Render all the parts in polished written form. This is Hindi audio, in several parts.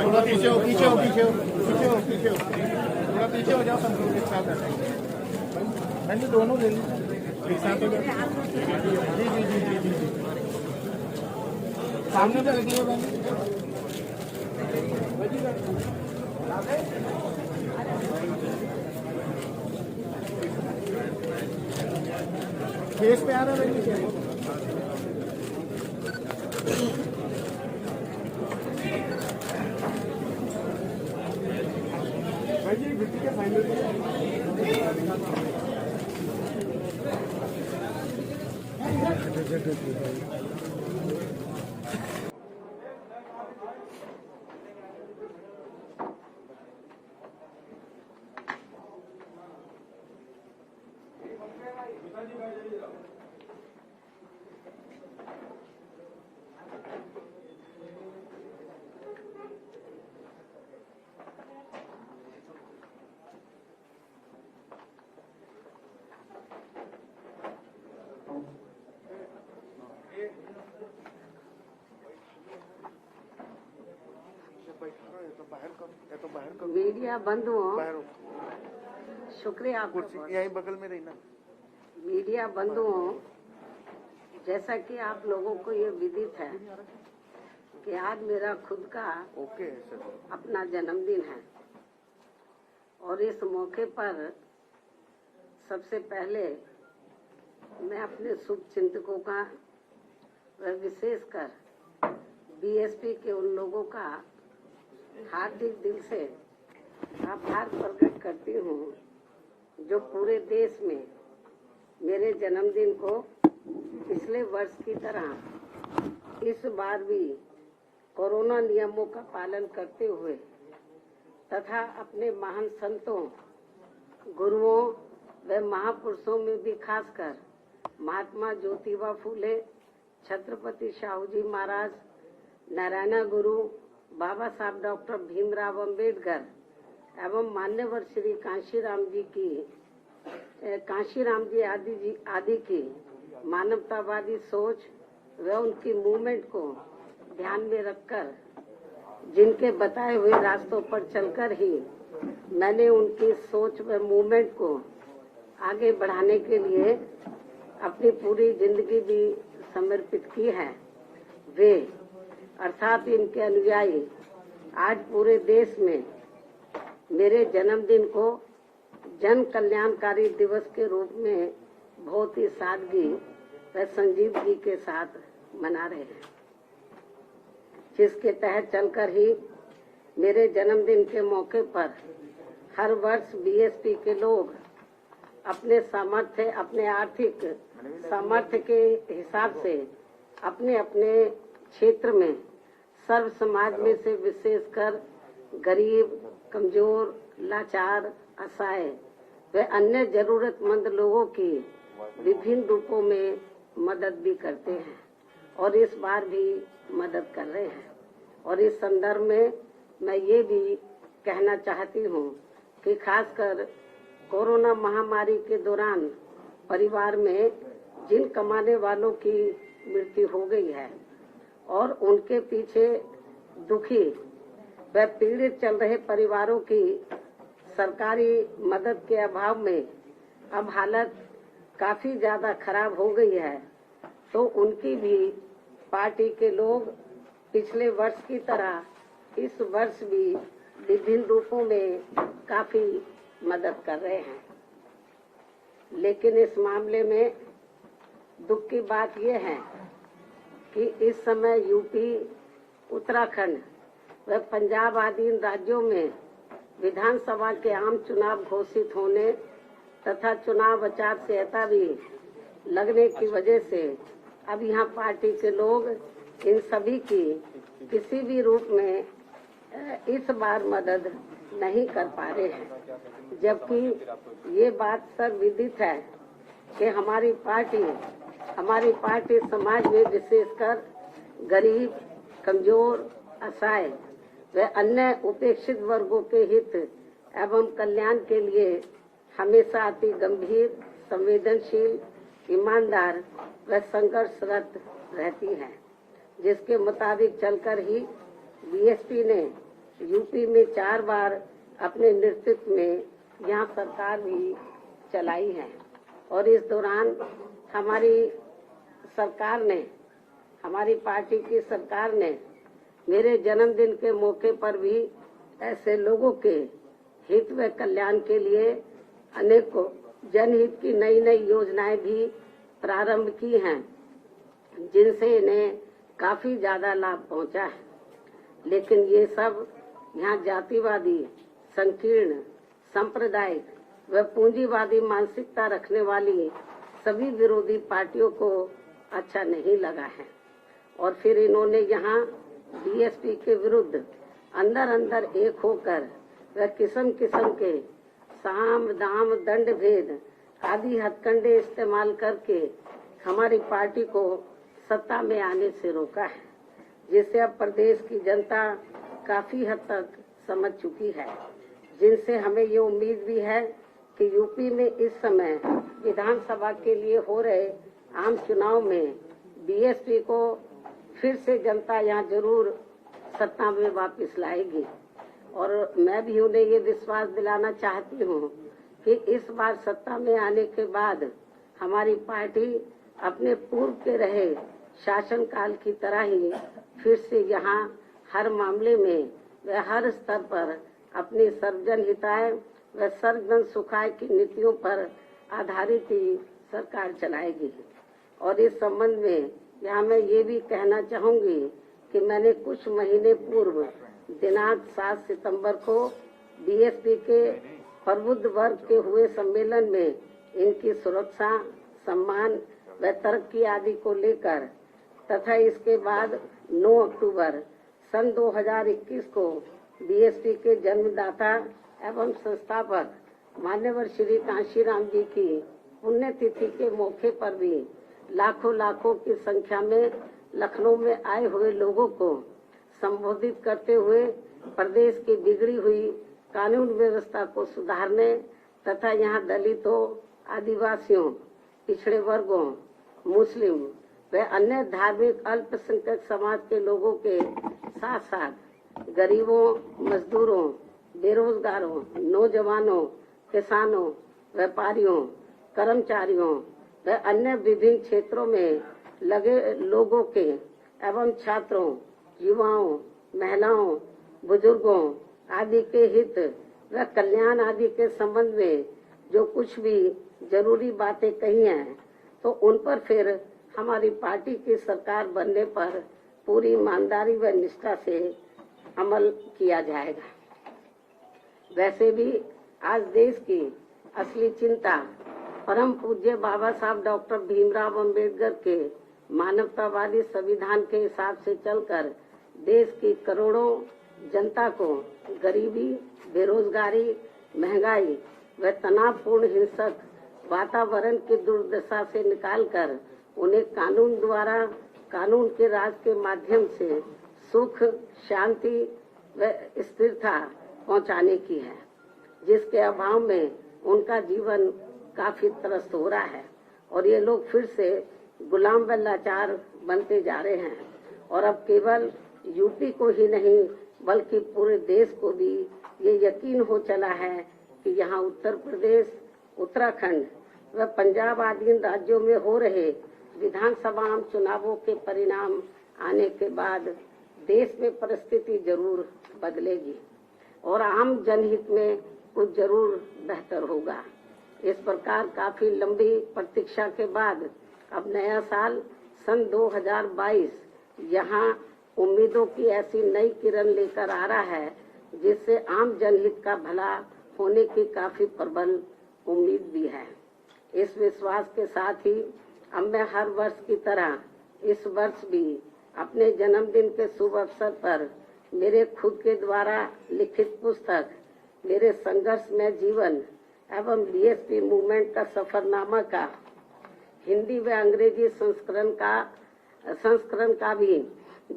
थोड़ा पीछे हो, पीछे हो, पीछे हो, पीछे हो, पीछे हो, थोड़ा पीछे हो जाओ, सब लोग एक साथ मैंने दोनों ले ली एक साथ हो जाओ। जी जी जी जी जी जी सामने पे लगी है फेस पे आ रहा है मीडिया बंधुओं, शुक्रिया आपका। यहीं बगल में रही ना। मीडिया बंधुओं, जैसा कि आप लोगों को ये विदित है कि आज मेरा खुद का अपना जन्मदिन है और इस मौके पर सबसे पहले मैं अपने शुभ चिंतकों का व विशेषकर बीएसपी के उन लोगों का हार्दिक दिल से आभार प्रकट करती हूँ जो पूरे देश में मेरे जन्मदिन को पिछले वर्ष की तरह इस बार भी कोरोना नियमों का पालन करते हुए तथा अपने महान संतों, गुरुओं व महापुरुषों में भी खासकर महात्मा ज्योतिबा फूले, छत्रपति शाहू जी महाराज, नारायण गुरु, बाबा साहब डॉक्टर भीमराव अंबेडकर एवं मान्यवर श्री कांशीराम जी आदि की मानवतावादी सोच व उनकी मूवमेंट को ध्यान में रखकर जिनके बताए हुए रास्तों पर चलकर ही मैंने उनकी सोच व मूवमेंट को आगे बढ़ाने के लिए अपनी पूरी जिंदगी भी समर्पित की है। वे अर्थात इनके अनुयायी आज पूरे देश में मेरे जन्मदिन को जन कल्याणकारी दिवस के रूप में बहुत ही सादगी व संजीदगी के साथ मना रहे हैं, जिसके तहत चलकर ही मेरे जन्मदिन के मौके पर हर वर्ष बीएसपी के लोग अपने सामर्थ्य, अपने आर्थिक सामर्थ्य के हिसाब से अपने अपने क्षेत्र में सर्व समाज में से विशेषकर गरीब, कमजोर, लाचार, असहाय व अन्य जरूरतमंद लोगों की विभिन्न रूपों में मदद भी करते हैं और इस बार भी मदद कर रहे हैं। और इस संदर्भ में मैं ये भी कहना चाहती हूँ कि खासकर कोरोना महामारी के दौरान परिवार में जिन कमाने वालों की मृत्यु हो गई है और उनके पीछे दुखी व पीड़ित चल रहे परिवारों की सरकारी मदद के अभाव में अब हालत काफी ज्यादा खराब हो गई है, तो उनकी भी पार्टी के लोग पिछले वर्ष की तरह इस वर्ष भी विभिन्न रूपों में काफी मदद कर रहे हैं। लेकिन इस मामले में दुख की बात यह है कि इस समय यूपी, उत्तराखंड व पंजाब आदि इन राज्यों में विधानसभा के आम चुनाव घोषित होने तथा चुनाव आचार संहिता भी लगने की वजह से अब यहाँ पार्टी के लोग इन सभी की किसी भी रूप में इस बार मदद नहीं कर पा रहे हैं, जबकि ये बात सर्वविदित है कि हमारी पार्टी समाज में विशेषकर गरीब, कमजोर, असहाय व अन्य उपेक्षित वर्गों के हित एवं कल्याण के लिए हमेशा अति गंभीर, संवेदनशील, ईमानदार व संघर्षरत रहती है, जिसके मुताबिक चलकर ही बीएसपी ने यूपी में 4 बार अपने नेतृत्व में यहाँ सरकार भी चलाई है। और इस दौरान हमारी पार्टी की सरकार ने मेरे जन्मदिन के मौके पर भी ऐसे लोगों के हित व कल्याण के लिए अनेकों जनहित की नई नई योजनाएं भी प्रारंभ की हैं, जिनसे इन्हें काफी ज्यादा लाभ पहुंचा है। लेकिन ये सब यहाँ जातिवादी, संकीर्ण, सांप्रदायिक व पूंजीवादी मानसिकता रखने वाली सभी विरोधी पार्टियों को अच्छा नहीं लगा है और फिर इन्होंने यहाँ बीएसपी के विरुद्ध अंदर अंदर एक होकर व किस्म किस्म के साम दाम दंड भेद आदि हथकंडे इस्तेमाल करके हमारी पार्टी को सत्ता में आने से रोका है, जिससे अब प्रदेश की जनता काफी हद तक समझ चुकी है, जिनसे हमें ये उम्मीद भी है कि यूपी में इस समय विधानसभा के लिए हो रहे आम चुनाव में बीएसपी को फिर से जनता यहाँ जरूर सत्ता में वापस लाएगी। और मैं भी उन्हें ये विश्वास दिलाना चाहती हूँ कि इस बार सत्ता में आने के बाद हमारी पार्टी अपने पूर्व के रहे शासनकाल की तरह ही फिर से यहाँ हर मामले में व हर स्तर पर अपनी सर्वजन हिताय व सर्वजन सुखाय की नीतियों पर आधारित ही सरकार चलाएगी। और इस संबंध में यहाँ मैं ये भी कहना चाहूंगी कि मैंने कुछ महीने पूर्व दिनांक 7 सितंबर को बीएसपी के प्रबुद्ध वर्ग के हुए सम्मेलन में इनकी सुरक्षा, सम्मान व तरक्की आदि को लेकर तथा इसके बाद 9 अक्टूबर सन 2021 को बीएसपी के जन्मदाता एवं संस्थापक मान्यवर श्री कांशीराम जी की पुण्यतिथि के मौके पर भी लाखों की संख्या में लखनऊ में आए हुए लोगों को संबोधित करते हुए प्रदेश की बिगड़ी हुई कानून व्यवस्था को सुधारने तथा यहाँ दलितों, आदिवासियों, पिछड़े वर्गों, मुस्लिम व अन्य धार्मिक अल्पसंख्यक समाज के लोगों के साथ साथ गरीबों, मजदूरों, बेरोजगारों, नौजवानों, किसानों, व्यापारियों, कर्मचारियों व अन्य विभिन्न क्षेत्रों में लगे लोगों के एवं छात्रों, युवाओं, महिलाओं, बुजुर्गों आदि के हित व कल्याण आदि के संबंध में जो कुछ भी जरूरी बातें कही हैं, तो उन पर फिर हमारी पार्टी की सरकार बनने पर पूरी ईमानदारी व निष्ठा से अमल किया जाएगा। वैसे भी आज देश की असली चिंता परम पूज्य बाबा साहब डॉक्टर भीमराव अंबेडकर के मानवतावादी संविधान के हिसाब से चलकर देश की करोड़ों जनता को गरीबी, बेरोजगारी, महंगाई व तनावपूर्ण हिंसक वातावरण की दुर्दशा से निकालकर उन्हें कानून द्वारा, कानून के राज के माध्यम से सुख, शांति व स्थिरता पहुंचाने की है, जिसके अभाव में उनका जीवन काफी त्रस्त हो रहा है और ये लोग फिर से गुलाम व लाचार बनते जा रहे हैं। और अब केवल यूपी को ही नहीं बल्कि पूरे देश को भी ये यकीन हो चला है कि यहाँ उत्तर प्रदेश, उत्तराखंड व पंजाब आदि राज्यों में हो रहे विधानसभा चुनावों के परिणाम आने के बाद देश में परिस्थिति जरूर बदलेगी और आम जनहित में कुछ जरूर बेहतर होगा। इस प्रकार काफी लंबी प्रतीक्षा के बाद अब नया साल सन 2022 यहाँ उम्मीदों की ऐसी नई किरण लेकर आ रहा है, जिससे आम जनहित का भला होने की काफी प्रबल उम्मीद भी है। इस विश्वास के साथ ही अब मैं हर वर्ष की तरह इस वर्ष भी अपने जन्मदिन के शुभ अवसर पर मेरे खुद के द्वारा लिखित पुस्तक मेरे संघर्षमय जीवन एवं बीएसपी मूवमेंट का सफरनामा का हिंदी व अंग्रेजी संस्करण का भी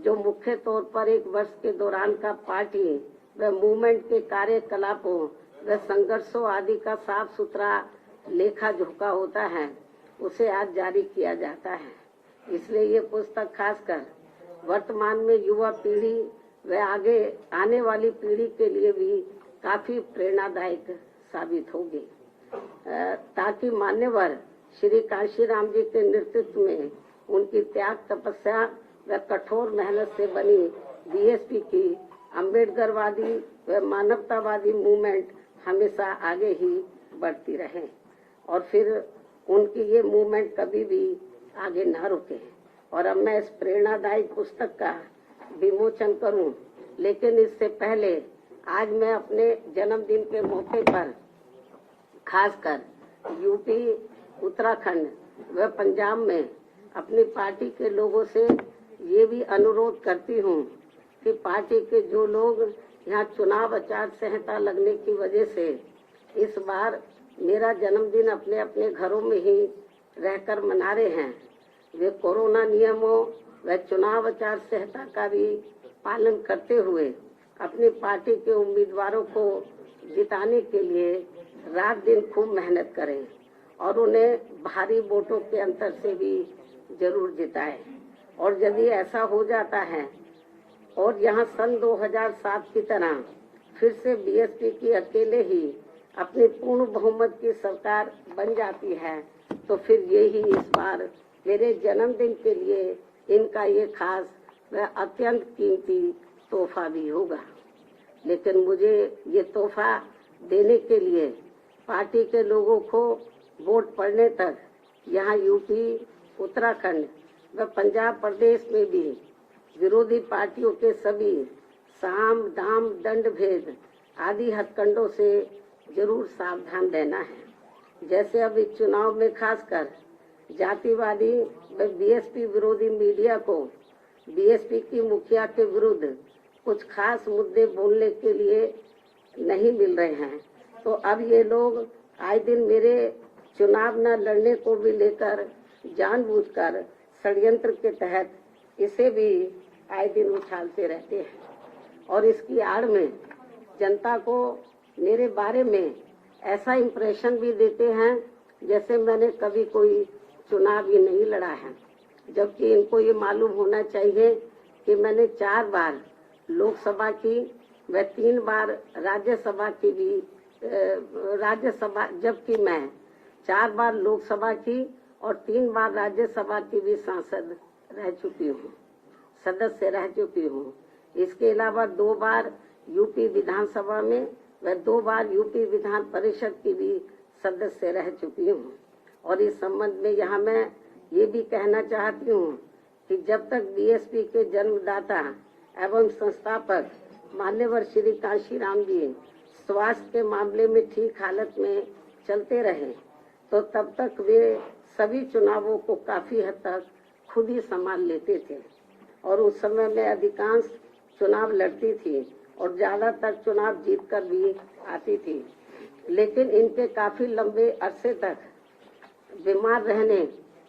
जो मुख्य तौर पर एक वर्ष के दौरान का पार्टी व मूवमेंट के कार्यकलापों व संघर्षों आदि का साफ सुथरा लेखा जोखा होता है, उसे आज जारी किया जाता है। इसलिए ये पुस्तक खासकर वर्तमान में युवा पीढ़ी व आगे आने वाली पीढ़ी के लिए भी काफी प्रेरणादायक साबित होगी, ताकि मान्यवर श्री कांशीराम जी के नेतृत्व में उनकी त्याग तपस्या व कठोर मेहनत से बनी बीएसपी की अम्बेडकरवादी व मानवतावादी मूवमेंट हमेशा आगे ही बढ़ती रहे और फिर उनकी ये मूवमेंट कभी भी आगे न रुके। और अब मैं इस प्रेरणादायक पुस्तक का विमोचन करूं, लेकिन इससे पहले आज मैं अपने जन्मदिन के मौके पर खासकर यूपी, उत्तराखंड व पंजाब में अपनी पार्टी के लोगों से ये भी अनुरोध करती हूँ कि पार्टी के जो लोग यहाँ चुनाव आचार संहिता लगने की वजह से इस बार मेरा जन्मदिन अपने अपने घरों में ही रहकर मना रहे हैं, वे कोरोना नियमों व चुनाव आचार संहिता का भी पालन करते हुए अपनी पार्टी के उम्मीदवारों को जिताने के लिए रात दिन खूब मेहनत करें और उन्हें भारी वोटों के अंतर से भी जरूर जिताएं। और यदि ऐसा हो जाता है और यहाँ सन 2007 की तरह फिर से बीएसपी की अकेले ही अपनी पूर्ण बहुमत की सरकार बन जाती है, तो फिर यही इस बार मेरे जन्मदिन के लिए इनका ये खास व अत्यंत कीमती तोहफा भी होगा। लेकिन मुझे ये तोहफा देने के लिए पार्टी के लोगों को वोट पड़ने तक यहाँ यूपी, उत्तराखंड व पंजाब प्रदेश में भी विरोधी पार्टियों के सभी साम, दाम, दंड भेद आदि हथकंडों से जरूर सावधान रहना है। जैसे अब इस चुनाव में खासकर जातिवादी व बीएसपी विरोधी मीडिया को बीएसपी की मुखिया के विरुद्ध कुछ खास मुद्दे बोलने के लिए नहीं मिल रहे हैं, तो अब ये लोग आए दिन मेरे चुनाव न लड़ने को भी लेकर जानबूझकर षड्यंत्र के तहत इसे भी आए दिन उछालते रहते हैं और इसकी आड़ में जनता को मेरे बारे में ऐसा इम्प्रेशन भी देते हैं जैसे मैंने कभी कोई चुनाव ही नहीं लड़ा है, जबकि इनको ये मालूम होना चाहिए कि मैंने 4 बार लोकसभा की व 3 बार राज्यसभा की भी राज्यसभा, जबकि मैं 4 बार लोकसभा की और 3 बार राज्यसभा की भी सांसद रह चुकी हूँ, सदस्य रह चुकी हूँ। इसके अलावा 2 बार यूपी विधानसभा में व 2 बार यूपी विधान परिषद की भी सदस्य रह चुकी हूँ। और इस संबंध में यहाँ मैं ये भी कहना चाहती हूँ कि जब तक बीएसपी के जन्मदाता एवं संस्थापक मान्यवर श्री कांशीराम जी स्वास्थ्य के मामले में ठीक हालत में चलते रहे, तो तब तक वे सभी चुनावों को काफी हद तक खुद ही संभाल लेते थे और उस समय में अधिकांश चुनाव लड़ती थी और ज्यादातर चुनाव जीतकर भी आती थी। लेकिन इनके काफी लंबे अरसे तक बीमार रहने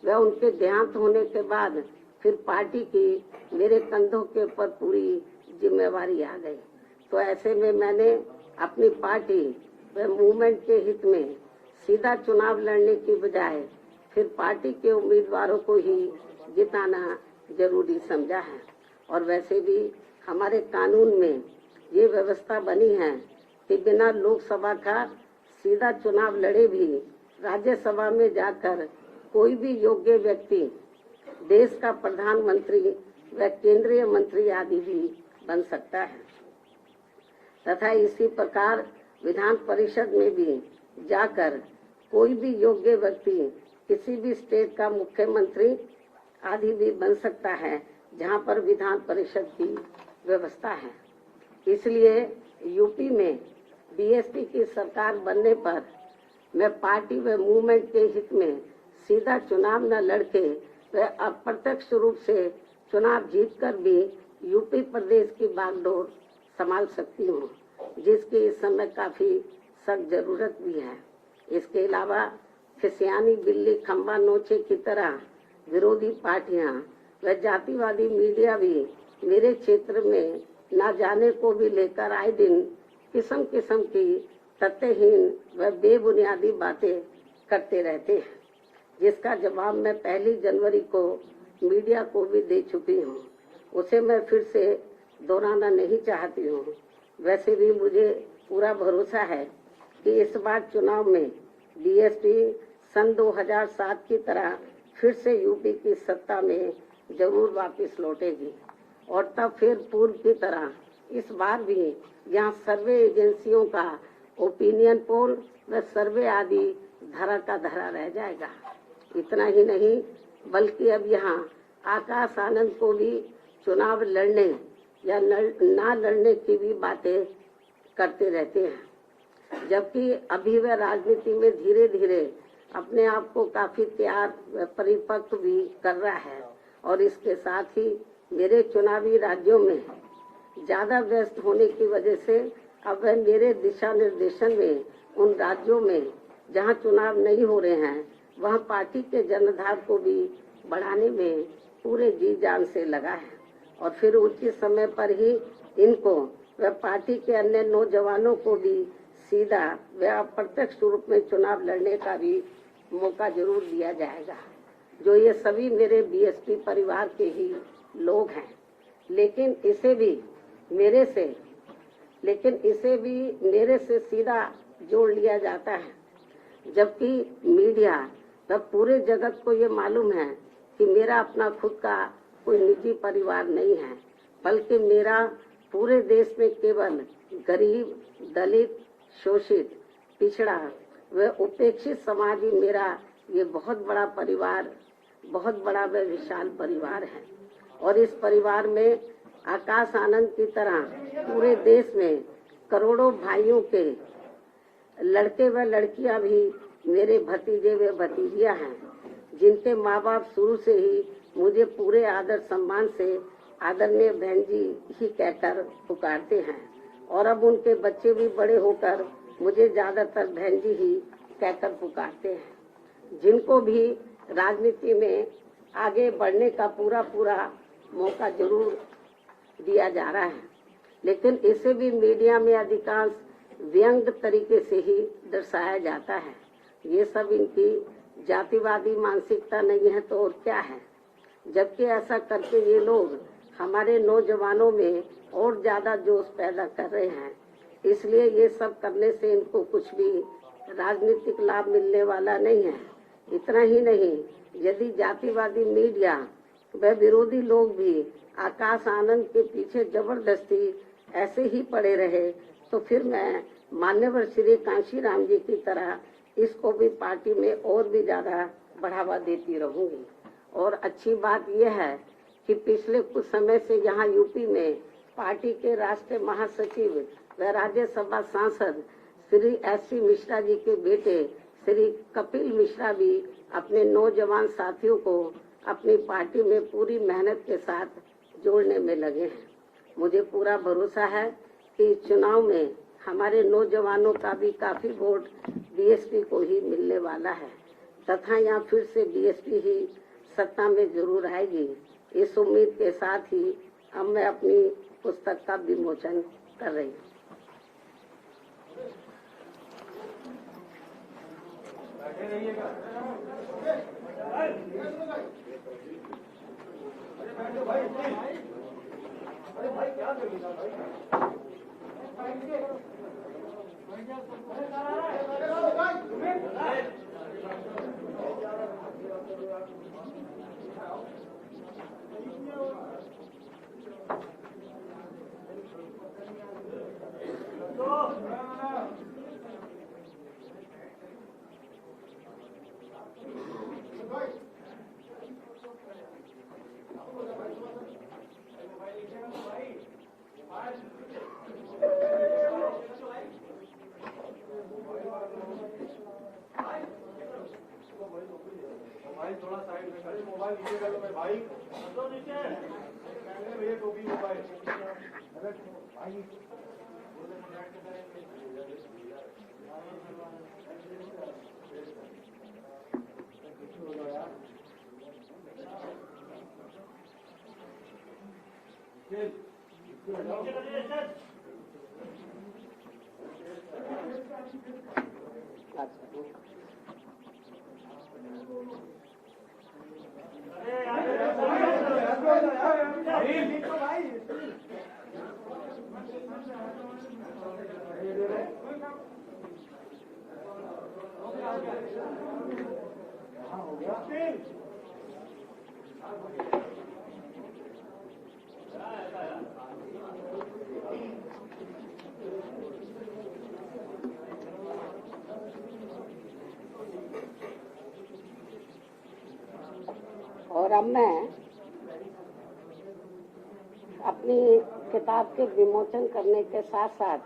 व उनके देहांत होने के बाद फिर पार्टी की मेरे कंधों के ऊपर पूरी जिम्मेवारी आ गई। तो ऐसे में मैंने अपनी पार्टी व मूवमेंट के हित में सीधा चुनाव लड़ने की बजाय फिर पार्टी के उम्मीदवारों को ही जिताना जरूरी समझा है। और वैसे भी हमारे कानून में ये व्यवस्था बनी है कि बिना लोकसभा का सीधा चुनाव लड़े भी राज्यसभा में जाकर कोई भी योग्य व्यक्ति देश का प्रधानमंत्री व केंद्रीय मंत्री आदि भी बन सकता है तथा इसी प्रकार विधान परिषद में भी जाकर कोई भी योग्य व्यक्ति किसी भी स्टेट का मुख्यमंत्री आदि भी बन सकता है जहां पर विधान परिषद की व्यवस्था है। इसलिए यूपी में बीएसपी की सरकार बनने पर मैं पार्टी व मूवमेंट के हित में सीधा चुनाव न लड़के व अप्रत्यक्ष रूप से चुनाव जीतकर भी यूपी प्रदेश की बागडोर संभाल सकती हूँ, जिसकी इस समय काफी सख्त जरूरत भी है। इसके अलावा खिसियानी बिल्ली खंबा नोचे की तरह विरोधी पार्टियां व जातिवादी मीडिया भी मेरे क्षेत्र में न जाने को भी लेकर आए दिन किस्म किस्म की तथ्यहीन व बेबुनियादी बातें करते रहते हैं। जिसका जवाब मैं 1 जनवरी को मीडिया को भी दे चुकी हूँ। उसे मैं फिर से दोहराना नहीं चाहती हूँ। वैसे भी मुझे पूरा भरोसा है कि इस बार चुनाव में बीएसपी सन 2007 की तरह फिर से यूपी की सत्ता में जरूर वापस लौटेगी और तब फिर पूर्व की तरह इस बार भी यहाँ सर्वे एजेंसियों का ओपिनियन पोल व सर्वे आदि धरा का धरा रह जाएगा। इतना ही नहीं बल्कि अब यहाँ आकाश आनंद को भी चुनाव लड़ने या ना लड़ने की भी बातें करते रहते हैं, जबकि अभी वह राजनीति में धीरे धीरे अपने आप को काफी तैयार व परिपक्व भी कर रहा है और इसके साथ ही मेरे चुनावी राज्यों में ज्यादा व्यस्त होने की वजह से अब वह मेरे दिशा निर्देशन में उन राज्यों में जहां चुनाव नहीं हो रहे हैं वहां पार्टी के जनाधार को भी बढ़ाने में पूरे जी जान से लगा है और फिर उचित समय पर ही इनको व पार्टी के अन्य नौजवानों को भी सीधा व अप्रत्यक्ष रूप में चुनाव लड़ने का भी मौका जरूर दिया जाएगा, जो ये सभी मेरे बीएसपी परिवार के ही लोग हैं। लेकिन इसे भी मेरे से सीधा जोड़ लिया जाता है, जबकि मीडिया व पूरे जगत को ये मालूम है कि मेरा अपना खुद का कोई निजी परिवार नहीं है, बल्कि मेरा पूरे देश में केवल गरीब, दलित, शोषित, पिछड़ा व उपेक्षित समाज ही मेरा ये बहुत बड़ा परिवार, बहुत बड़ा व विशाल परिवार है। और इस परिवार में आकाश आनंद की तरह पूरे देश में करोड़ों भाइयों के लड़के व लड़कियां भी मेरे भतीजे व भतीजियां हैं, जिनके माँ बाप शुरू से ही मुझे पूरे आदर सम्मान से आदरणीय बहन जी ही कहकर पुकारते हैं और अब उनके बच्चे भी बड़े होकर मुझे ज्यादातर बहन जी ही कहकर पुकारते हैं, जिनको भी राजनीति में आगे बढ़ने का पूरा मौका जरूर दिया जा रहा है। लेकिन इसे भी मीडिया में अधिकांश व्यंग्य तरीके से ही दर्शाया जाता है। ये सब इनकी जातिवादी मानसिकता नहीं है तो और क्या है, जबकि ऐसा करके ये लोग हमारे नौजवानों में और ज्यादा जोश पैदा कर रहे हैं। इसलिए ये सब करने से इनको कुछ भी राजनीतिक लाभ मिलने वाला नहीं है। इतना ही नहीं, यदि जातिवादी मीडिया व विरोधी लोग भी आकाश आनंद के पीछे जबरदस्ती ऐसे ही पड़े रहे तो फिर मैं मान्यवर श्री कांशीराम जी की तरह इसको भी पार्टी में और भी ज्यादा बढ़ावा देती रहूंगी। और अच्छी बात यह है कि पिछले कुछ समय से यहाँ यूपी में पार्टी के राष्ट्रीय महासचिव व राज्यसभा सांसद श्री एस.सी. मिश्रा जी के बेटे श्री कपिल मिश्रा भी अपने नौजवान साथियों को अपनी पार्टी में पूरी मेहनत के साथ जोड़ने में लगे हैं। मुझे पूरा भरोसा है कि इस चुनाव में हमारे नौजवानों का भी काफी वोट बीएसपी को ही मिलने वाला है तथा यहाँ फिर से बीएसपी ही सत्ता में जरूर आएगी। इस उम्मीद के साथ ही अब मैं अपनी पुस्तक का विमोचन कर रही हूँ। मोबाइल थोड़ा साइड में कर, मोबाइल नीचे कर लो मेरे भाई, तो नीचे भैया टोपी मोबाइल भाई और अब मैं अपनी किताब के विमोचन करने के साथ साथ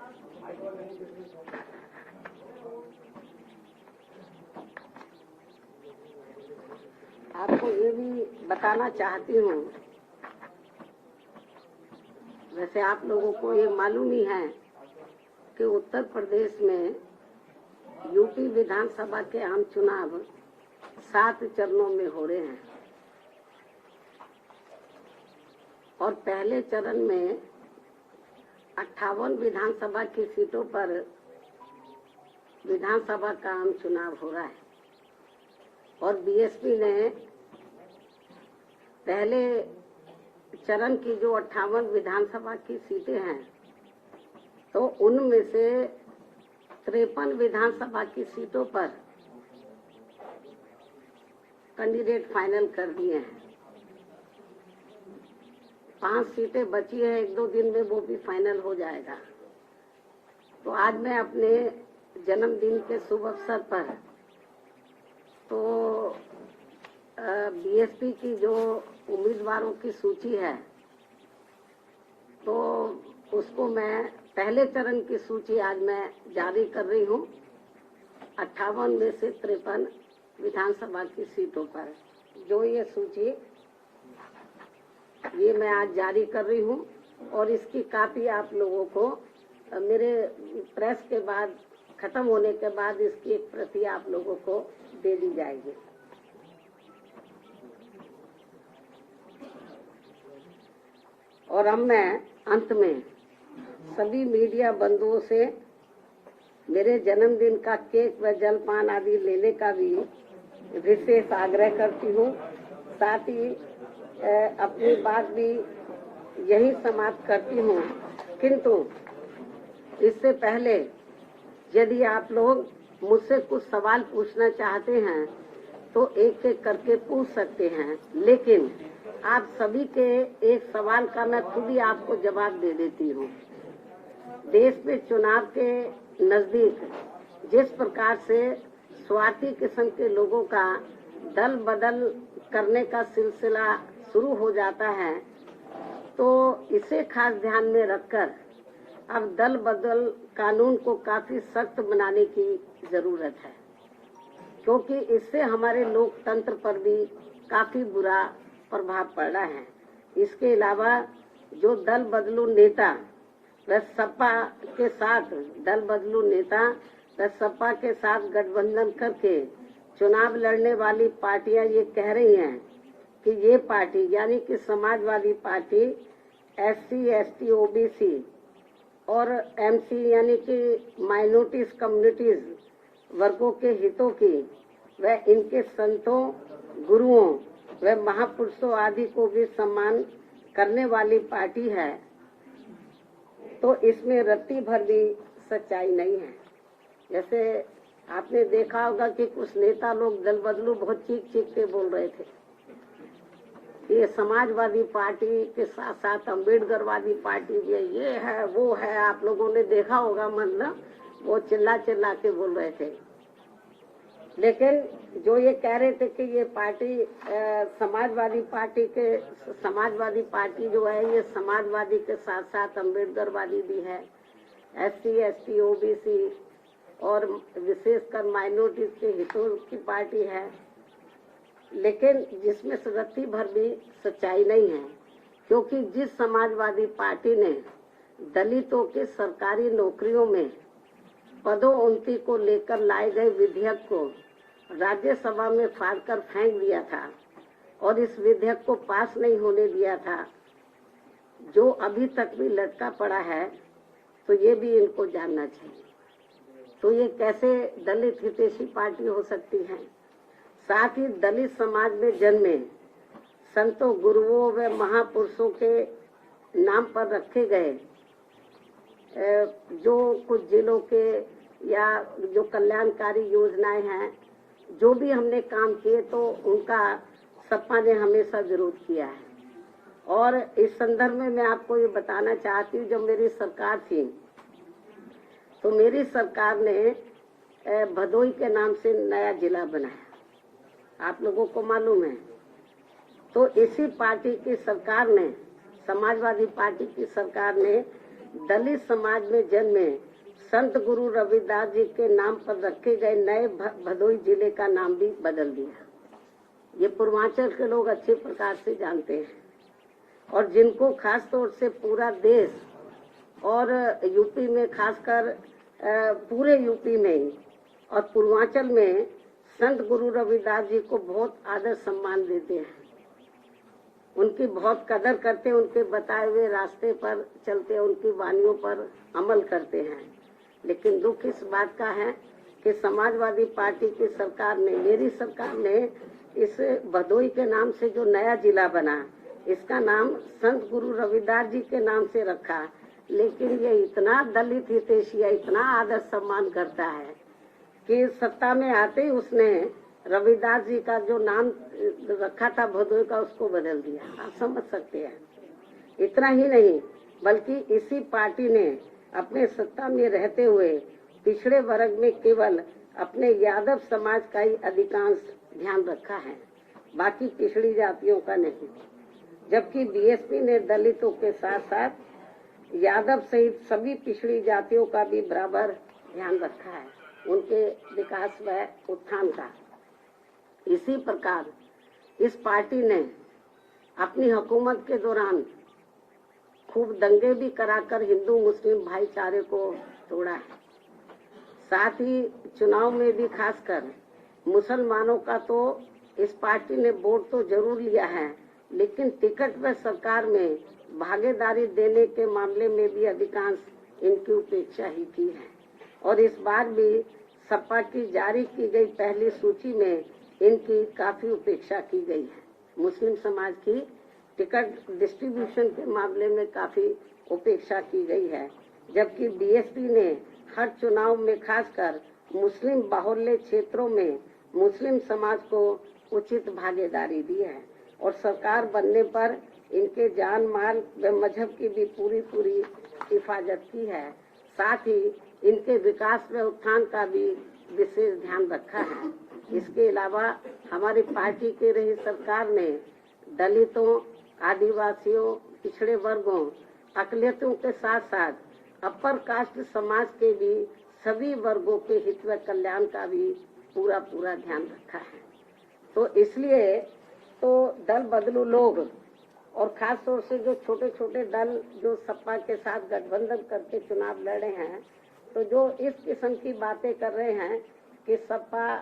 आपको ये भी बताना चाहती हूँ, वैसे आप लोगों को ये मालूम ही है कि उत्तर प्रदेश में यूपी विधानसभा के आम चुनाव 7 चरणों में हो रहे हैं और पहले चरण में 58 विधानसभा की सीटों पर विधानसभा का आम चुनाव हो रहा है और बीएसपी ने पहले चरण की जो 58 विधानसभा की सीटें हैं तो उनमें से 53 विधानसभा की सीटों पर कैंडिडेट फाइनल कर दिए हैं। 5 सीटें बची है, 1-2 दिन में वो भी फाइनल हो जाएगा। तो आज मैं अपने जन्मदिन के शुभ अवसर पर तो बीएसपी की जो उम्मीदवारों की सूची है तो उसको मैं पहले चरण की सूची आज मैं जारी कर रही हूँ। 58 में से 53 विधानसभा की सीटों पर जो ये सूची ये मैं आज जारी कर रही हूँ और इसकी कॉपी आप लोगों को मेरे प्रेस के बाद खत्म होने के बाद इसकी एक प्रति आप लोगों को दे दी जाएगी। और अब मैं अंत में सभी मीडिया बंधुओं से मेरे जन्मदिन का केक व जलपान आदि लेने का भी विशेष आग्रह करती हूँ। साथ ही अपनी बात भी यही समाप्त करती हूँ, किंतु इससे पहले यदि आप लोग मुझसे कुछ सवाल पूछना चाहते हैं तो एक एक करके पूछ सकते हैं, लेकिन आप सभी के एक सवाल का मैं खुद ही आपको जवाब दे देती हूँ। देश में चुनाव के नजदीक जिस प्रकार से स्वार्थी किस्म के लोगों का दल बदल करने का सिलसिला शुरू हो जाता है, तो इसे खास ध्यान में रखकर अब दल बदल कानून को काफी सख्त बनाने की जरूरत है, क्योंकि इससे हमारे लोकतंत्र पर भी काफी बुरा प्रभाव पड़ रहा है। इसके अलावा जो दल बदलू नेता व सपा के साथ सपा के साथ गठबंधन करके चुनाव लड़ने वाली पार्टियां ये कह रही हैं कि ये पार्टी यानी कि Samajwadi party SC, ST, OBC और MC यानी कि माइनॉरिटीज कम्युनिटीज वर्गों के हितों की व इनके संतों, गुरुओं व महापुरुषों आदि को भी सम्मान करने वाली पार्टी है, तो इसमें रत्ती भर भी सच्चाई नहीं है। जैसे आपने देखा होगा कि कुछ नेता लोग दल बदलू बहुत चीख के बोल रहे थे। ये समाजवादी पार्टी के साथ साथ अम्बेडकरवादी पार्टी भी है, ये है वो है, आप लोगों ने देखा होगा, मतलब वो चिल्ला के बोल रहे थे। लेकिन जो ये कह रहे थे कि ये पार्टी समाजवादी पार्टी जो है ये समाजवादी के साथ साथ अम्बेडकरवादी भी है, SC, ST, OBC और विशेषकर माइनॉरिटीज के हितों की पार्टी है, लेकिन जिसमें रत्ती भर भी सच्चाई नहीं है, क्योंकि जिस समाजवादी पार्टी ने दलितों के सरकारी नौकरियों में पदोन्नति को लेकर लाए गए विधेयक को राज्यसभा में फाड़कर फेंक दिया था और इस विधेयक को पास नहीं होने दिया था, जो अभी तक भी लटका पड़ा है, तो ये भी इनको जानना चाहिए। तो ये कैसे दलित हितैषी पार्टी हो सकती है? साथ ही दलित समाज में जन्मे संतों, गुरुओं व महापुरुषों के नाम पर रखे गए जो कुछ जिलों के या जो कल्याणकारी योजनाएं हैं, जो भी हमने काम किए, तो उनका सपा ने हमेशा विरोध किया है। और इस संदर्भ में मैं आपको ये बताना चाहती हूँ, जब मेरी सरकार थी तो मेरी सरकार ने भदोई के नाम से नया जिला बनाया, आप लोगों को मालूम है। तो इसी पार्टी की सरकार ने, समाजवादी पार्टी की सरकार ने दलित समाज में जन्मे संत गुरु रविदास जी के नाम पर रखे गए नए भदोई जिले का नाम भी बदल दिया। ये पूर्वांचल के लोग अच्छे प्रकार से जानते हैं, और जिनको खास तौर से पूरा देश और यूपी में, खासकर पूरे यूपी में और पूर्वांचल में संत गुरु रविदास जी को बहुत आदर सम्मान देते हैं, उनकी बहुत कदर करते हैं, उनके बताए हुए रास्ते पर चलते हैं, उनकी वानियों पर अमल करते हैं। लेकिन दुख इस बात का है कि समाजवादी पार्टी की सरकार ने, मेरी सरकार ने इस भदोई के नाम से जो नया जिला बना, इसका नाम संत गुरु रविदास जी के नाम से रखा। लेकिन ये इतना दलित हितैषी, इतना आदर सम्मान करता है कि सत्ता में आते ही उसने रविदास जी का जो नाम रखा था भदोई का, उसको बदल दिया। आप समझ सकते हैं। इतना ही नहीं, बल्कि इसी पार्टी ने अपने सत्ता में रहते हुए पिछड़े वर्ग में केवल अपने यादव समाज का ही अधिकांश ध्यान रखा है, बाकी पिछड़ी जातियों का नहीं। जबकि बीएसपी ने दलितों के साथ साथ यादव सहित सभी पिछड़ी जातियों का भी बराबर ध्यान रखा है, उनके विकास व उत्थान का। इसी प्रकार इस पार्टी ने अपनी हुकूमत के दौरान खूब दंगे भी कराकर हिंदू मुस्लिम भाईचारे को तोड़ा है। साथ ही चुनाव में भी खासकर मुसलमानों का तो इस पार्टी ने वोट तो जरूर लिया है, लेकिन टिकट व सरकार में भागीदारी देने के मामले में भी अधिकांश इनकी उपेक्षा ही की है। और इस बार भी सपा की जारी की गई पहली सूची में इनकी काफी उपेक्षा की गई है। मुस्लिम समाज की टिकट डिस्ट्रीब्यूशन के मामले में काफी उपेक्षा की गई है, जबकि बीएसपी ने हर चुनाव में खासकर मुस्लिम बाहुल्य क्षेत्रों में मुस्लिम समाज को उचित भागीदारी दी है और सरकार बनने पर इनके जान माल व मजहब की भी पूरी हिफाजत की है। साथ ही इनके विकास व उत्थान का भी विशेष ध्यान रखा है। इसके अलावा हमारी पार्टी की रही सरकार ने दलितों, आदिवासियों, पिछड़े वर्गों, अकलियतों के साथ साथ अपर कास्ट समाज के भी सभी वर्गों के हित व कल्याण का भी पूरा ध्यान रखा है। तो इसलिए तो दल बदलू लोग और खास तौर से जो छोटे छोटे दल जो सपा के साथ गठबंधन करके चुनाव लड़े हैं, तो जो इस किस्म की बातें कर रहे हैं कि सपा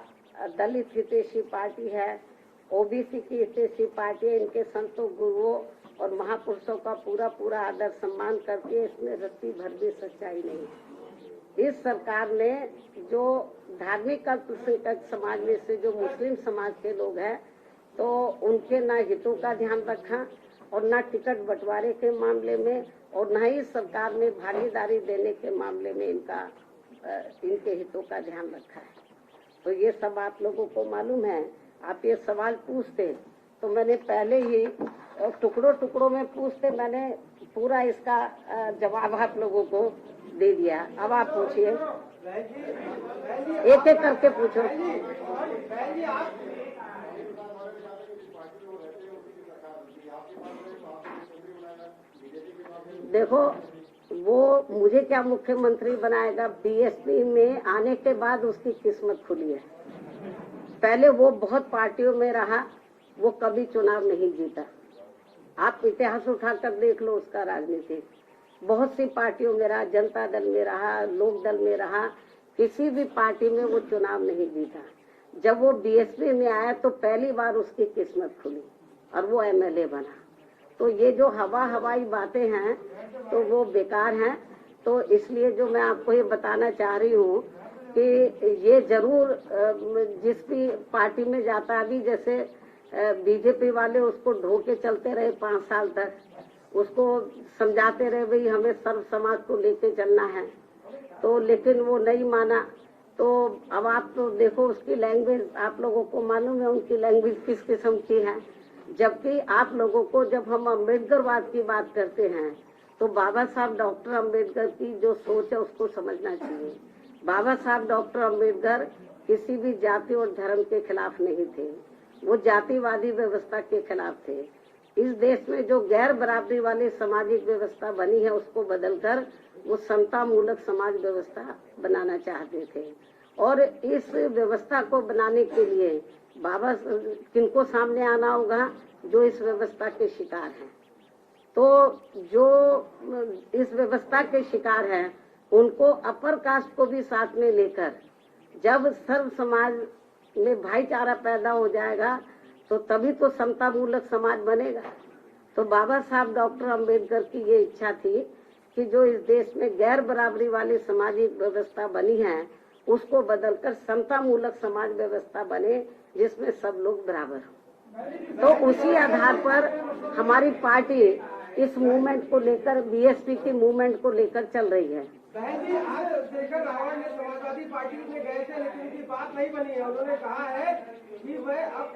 दलित हितैषी पार्टी है, ओबीसी की हितैषी पार्टी है, इनके संतों, गुरुओं और महापुरुषों का पूरा आदर सम्मान करके इसमें रत्ती भर भी सच्चाई नहीं है। इस सरकार ने जो धार्मिक अल्पसंख्यक समाज में से जो मुस्लिम समाज के लोग हैं, तो उनके ना हितों का ध्यान रखा और ना टिकट बंटवारे के मामले में और न ही सरकार में भागीदारी देने के मामले में इनके हितों का ध्यान रखा है। तो ये सब आप लोगों को मालूम है। आप ये सवाल पूछते तो मैंने पहले ही टुकड़ों में पूछते, मैंने पूरा इसका जवाब आप लोगों को दे दिया। अब आप पूछिए, एक एक करके पूछो। देखो, वो मुझे क्या मुख्यमंत्री बनाएगा, बीएसपी में आने के बाद उसकी किस्मत खुली है। पहले वो बहुत पार्टियों में रहा, वो कभी चुनाव नहीं जीता। आप इतिहास उठाकर देख लो उसका। राजनीति बहुत सी पार्टियों में रहा, जनता दल में रहा, लोक दल में रहा, किसी भी पार्टी में वो चुनाव नहीं जीता। जब वो बीएसपी में आया तो पहली बार उसकी किस्मत खुली और वो एमएलए बना। तो ये जो हवाई बातें हैं तो वो बेकार हैं। तो इसलिए जो मैं आपको ये बताना चाह रही हूँ कि ये जरूर जिस भी पार्टी में जाता है, अभी जैसे बीजेपी वाले उसको ढो के चलते रहे 5 साल तक, उसको समझाते रहे भाई हमें सर्व समाज को लेके चलना है, तो लेकिन वो नहीं माना। तो अब आप तो देखो उसकी लैंग्वेज, आप लोगों को मालूम है उनकी लैंग्वेज किस किस्म की है। जबकि आप लोगों को जब हम अम्बेडकरवाद की बात करते हैं तो बाबा साहब डॉक्टर अम्बेडकर की जो सोच है उसको समझना चाहिए। बाबा साहब डॉक्टर अम्बेडकर किसी भी जाति और धर्म के खिलाफ नहीं थे, वो जातिवादी व्यवस्था के खिलाफ थे। इस देश में जो गैर बराबरी वाली सामाजिक व्यवस्था बनी है उसको बदलकर वो समता मूलक समाज व्यवस्था बनाना चाहते थे। और इस व्यवस्था को बनाने के लिए बाबा किनको सामने आना होगा, जो इस व्यवस्था के शिकार हैं। तो जो इस व्यवस्था के शिकार हैं उनको अपर कास्ट को भी साथ में लेकर जब सर्व समाज में भाईचारा पैदा हो जाएगा तो तभी तो समता मूलक समाज बनेगा। तो बाबा साहब डॉक्टर अम्बेडकर की ये इच्छा थी कि जो इस देश में गैर बराबरी वाली सामाजिक व्यवस्था बनी है उसको बदलकर समता मूलक समाज व्यवस्था बने जिसमें सब लोग बराबर हों। तो उसी आधार पर हमारी पार्टी इस मूवमेंट को लेकर, बीएसपी की मूवमेंट को लेकर चल रही है। बहन जी, आज शेखर रावण ने समाजवादी पार्टी में गए थे लेकिन उनकी बात नहीं बनी है। उन्होंने कहा है कि वह अब